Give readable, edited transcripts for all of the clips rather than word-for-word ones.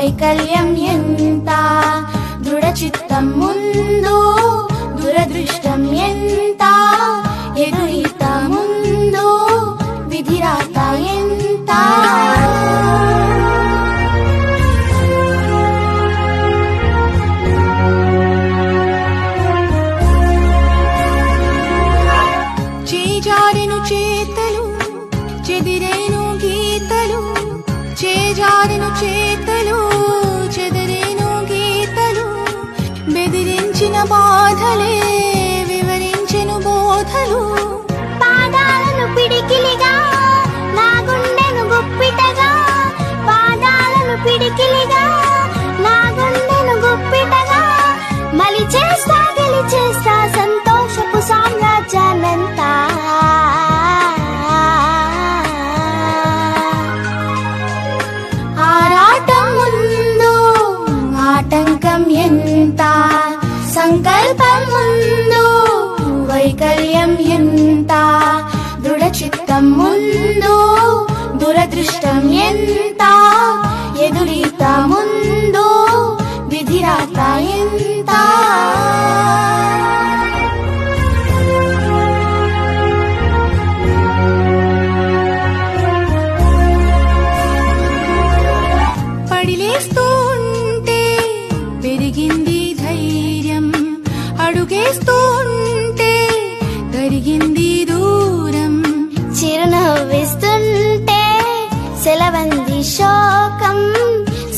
వైకల్యం ఎంత, దృఢ చిత్తం ముందు దురదృష్టం ఎంత, ఎదురీత ముందు విధిరాత ఎంత. చేజారెను చేతలు చెదిరేను గీతలు, చేజారెను చేతలు చెదిరేను గీతలు, బెదిరించిన బాధలే వివరించెను బోధలు. పాదాలను పిడికిలిగా నా గుండెను గుప్పిటగా, పాదాలను పిడికిలిగా నా గుండెను గుప్పిటగా, మలిచేస్తా గెలిచేస్తా సంతోషపు సామ్రాజ్యాన్నంతా. ఆరాటం ముందు ఆటంకం ఎంత, సంకల్పం ముందు వైకల్యం ఎంత, దృఢ చిత్తం ముందు దురదృష్టం ఎంత, ఎదురీత ముందు విధిరాత ఎంత. పడిలేస్తూ ఉంటే పెరిగింది ధైర్యం, అడుగేస్తూ ఉంటే కరిగింది దూరం, చిరునవ్విస్తుంటే సెలవంది శోకం,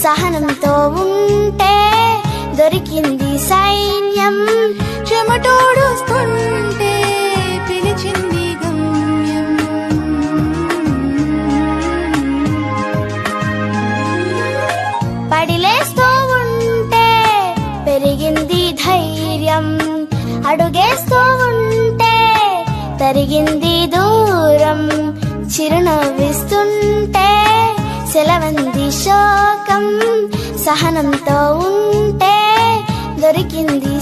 సహనంతో ఉంటే దొరికింది సైన్యం, చెమటోడుస్తుంటే పిలిచింది గమ్యం. పడిలేస్తూ ఉంటే పెరిగింది ధైర్యం, అడుగేస్తూ ఉంటే తరిగింది దూరం, చిరునవ్విస్తుంటే సెలవంది శోకం, సహనంతో ఉంటే దొరికింది